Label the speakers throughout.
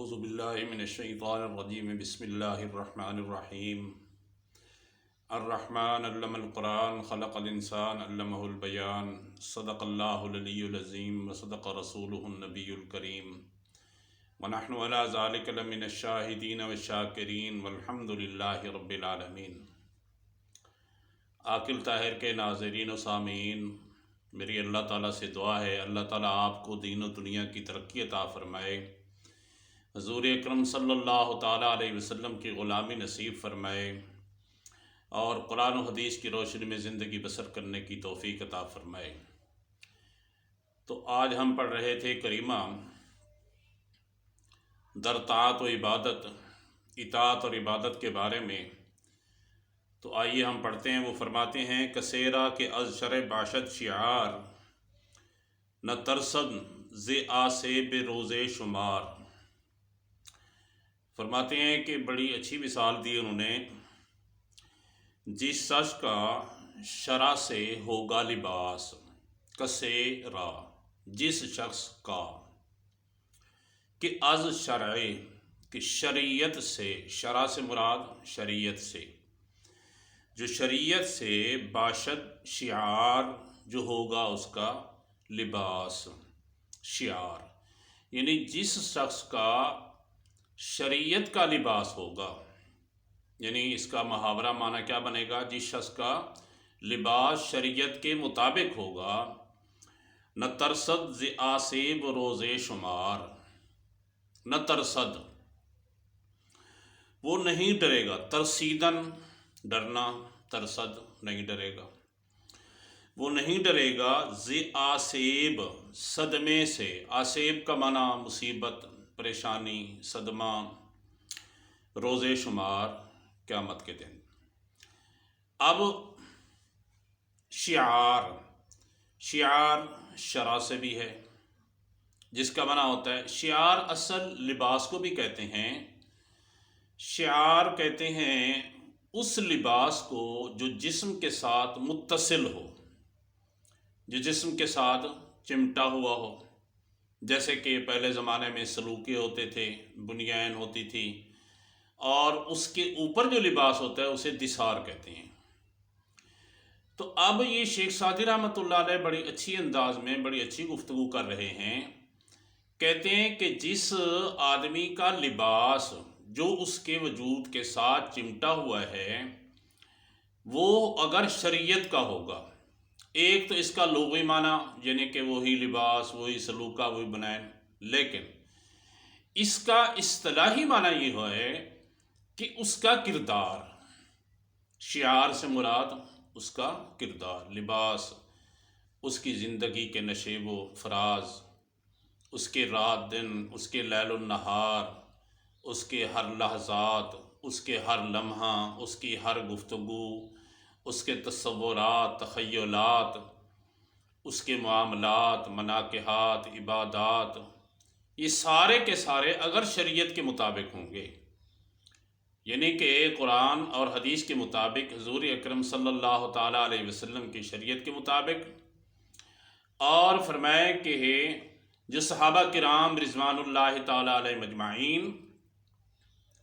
Speaker 1: اعوذ باللہ من الشیطان الرجیم بسم اللہ الرحمن الرحیم الرحمن علم القرآن خلق الانسان علمہ البیان صدق اللہ العلی العظیم وصدق رسولہ النبی الکریم ونحن علی ذلک لمن الشاہدین والشاکرین والحمد للہ رب العالمین۔ عاقل طاہر کے ناظرین و سامعین، میری اللہ تعالیٰ سے دعا ہے اللہ تعالیٰ آپ کو دین و دنیا کی ترقی عطا فرمائے، حضور اکرم صلی اللہ تعالیٰ علیہ وسلم کی غلامی نصیب فرمائے اور قرآن و حدیث کی روشنی میں زندگی بسر کرنے کی توفیق عطا فرمائے۔ تو آج ہم پڑھ رہے تھے کریمہ در طاعت و عبادت، اطاعت اور عبادت کے بارے میں۔ تو آئیے ہم پڑھتے ہیں۔ وہ فرماتے ہیں کثیرہ کے از شر باشد شعار، نہ ترسد ز آسیب روز شمار۔ فرماتے ہیں کہ بڑی اچھی مثال دی انہوں نے، جس شخص کا شرع سے ہوگا لباس، کثیرہ جس شخص کا، کہ از شرع کہ شریعت سے، شرع سے مراد شریعت سے، جو شریعت سے، باشد شعار جو ہوگا اس کا لباس، شعار یعنی جس شخص کا شریعت کا لباس ہوگا، یعنی اس کا محاورہ معنی کیا بنے گا؟ جس شخص کا لباس شریعت کے مطابق ہوگا، نہ ترسد ز آسیب روز شمار، نہ ترسد وہ نہیں ڈرے گا، ترسیدن ڈرنا، ترسد نہیں ڈرے گا، وہ نہیں ڈرے گا ز آسیب صدمے سے۔ آسیب کا معنی مصیبت، پریشانی، صدمہ، روز شمار قیامت کے دن۔ اب شعار، شعار شرع سے بھی ہے، جس کا معنی ہوتا ہے، شعار اصل لباس کو بھی کہتے ہیں۔ شعار کہتے ہیں اس لباس کو جو جسم کے ساتھ متصل ہو، جو جسم کے ساتھ چمٹا ہوا ہو، جیسے کہ پہلے زمانے میں سلوکے ہوتے تھے، بنیان ہوتی تھی، اور اس کے اوپر جو لباس ہوتا ہے اسے دثار کہتے ہیں۔ تو اب یہ شیخ سعدی رحمۃ اللہ علیہ بڑی اچھی انداز میں بڑی اچھی گفتگو کر رہے ہیں۔ کہتے ہیں کہ جس آدمی کا لباس جو اس کے وجود کے ساتھ چمٹا ہوا ہے، وہ اگر شریعت کا ہوگا، ایک تو اس کا لغوی معنی یعنی کہ وہی لباس، وہی سلوکہ، وہی بنائن، لیکن اس کا اصطلاحی معنی یہ ہے کہ اس کا کردار، شعار سے مراد اس کا کردار، لباس، اس کی زندگی کے نشیب و فراز، اس کے رات دن، اس کے لیل و نہار، اس کے ہر لحظات، اس کے ہر لمحہ، اس کی ہر گفتگو، اس کے تصورات، تخیلات، اس کے معاملات، مناکحات، عبادات، یہ سارے کے سارے اگر شریعت کے مطابق ہوں گے، یعنی کہ قرآن اور حدیث کے مطابق، حضور اکرم صلی اللہ تعالیٰ علیہ وسلم کی شریعت کے مطابق، اور فرمائے کہ جو صحابہ کرام رضوان اللہ تعالیٰ علیہ مجمعین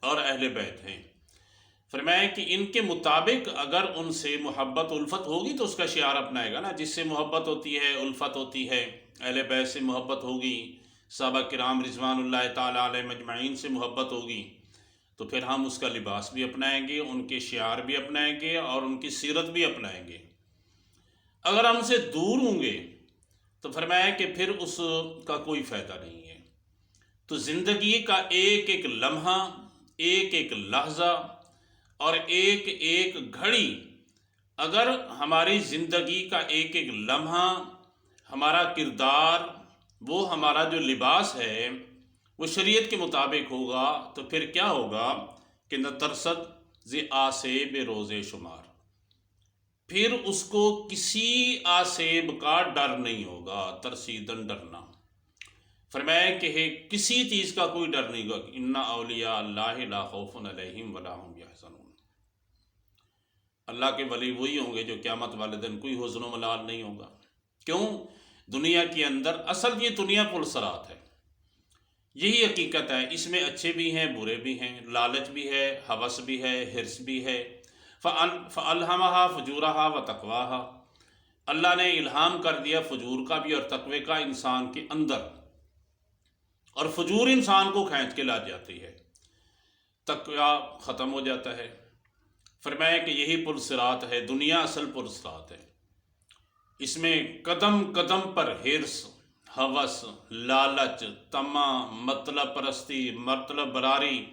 Speaker 1: اور اہل بیت ہیں، فرمائے کہ ان کے مطابق اگر ان سے محبت الفت ہوگی تو اس کا شعار اپنائے گا نا۔ جس سے محبت ہوتی ہے، الفت ہوتی ہے، اہل بیت سے محبت ہوگی، صحابہ کرام رضوان اللہ تعالیٰ علیہ مجمعین سے محبت ہوگی، تو پھر ہم اس کا لباس بھی اپنائیں گے، ان کے شعار بھی اپنائیں گے اور ان کی سیرت بھی اپنائیں گے۔ اگر ہم سے دور ہوں گے تو فرمایا کہ پھر اس کا کوئی فائدہ نہیں ہے۔ تو زندگی کا ایک ایک لمحہ، ایک ایک لحظہ اور ایک ایک گھڑی، اگر ہماری زندگی کا ایک ایک لمحہ، ہمارا کردار، وہ ہمارا جو لباس ہے وہ شریعت کے مطابق ہوگا، تو پھر کیا ہوگا کہ نہ ترسد ز آسیب روز شمار، پھر اس کو کسی آسیب کا ڈر نہیں ہوگا، ترسیدن ڈرنا۔ فرمایا کہ کسی چیز کا کوئی ڈر نہیں ہوگا، ان اولیاء اللہ لا خوف علیہم ولا هم یحزنون۔ اللہ کے ولی وہی ہوں گے جو قیامت والے دن کوئی حزن و ملال نہیں ہوگا۔ کیوں؟ دنیا کے اندر، اصل یہ دنیا پل صراط ہے، یہی حقیقت ہے، اس میں اچھے بھی ہیں برے بھی ہیں، لالچ بھی ہے، ہوس بھی ہے، حرص بھی ہے۔ فَأَلْهَمَهَا فُجُورَهَا وَتَقْوَاهَا، اللہ نے الہام کر دیا فجور کا بھی اور تقوی کا انسان کے اندر، اور فجور انسان کو کھینچ کے لا جاتی ہے، تقوی ختم ہو جاتا ہے۔ فرمایا کہ یہی پرصراط ہے، دنیا اصل پرصراط ہے، اس میں قدم قدم پر حرص، ہوس، لالچ، طمع، مطلب پرستی، مطلب براری،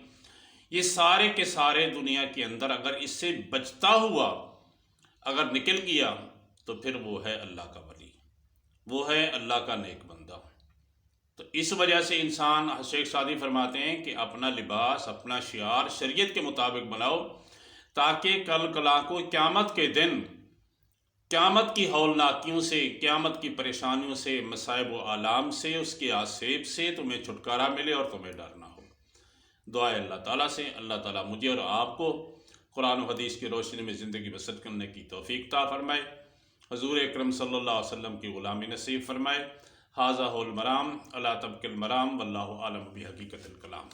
Speaker 1: یہ سارے کے سارے دنیا کے اندر اگر اس سے بچتا ہوا اگر نکل گیا تو پھر وہ ہے اللہ کا ولی، وہ ہے اللہ کا نیک بندہ۔ تو اس وجہ سے انسان، شیخ سعدی فرماتے ہیں کہ اپنا لباس، اپنا شعار شریعت کے مطابق بناؤ، تاکہ کل کلا کو قیامت کے دن، قیامت کی ہولناکیوں سے، قیامت کی پریشانیوں سے، مصائب و آلام سے، اس کے آسیب سے تمہیں چھٹکارا ملے اور تمہیں ڈر نہ ہو۔ دعا ہے اللہ تعالیٰ سے، اللہ تعالیٰ مجھے اور آپ کو قرآن و حدیث کی روشنی میں زندگی بسر کرنے کی توفیق عطا فرمائے، حضور اکرم صلی اللہ علیہ وسلم کی غلامی نصیب فرمائے۔ ھذا ھو المرام، الا تبقی المرام، واللہ اعلم بحقیقت الکلام۔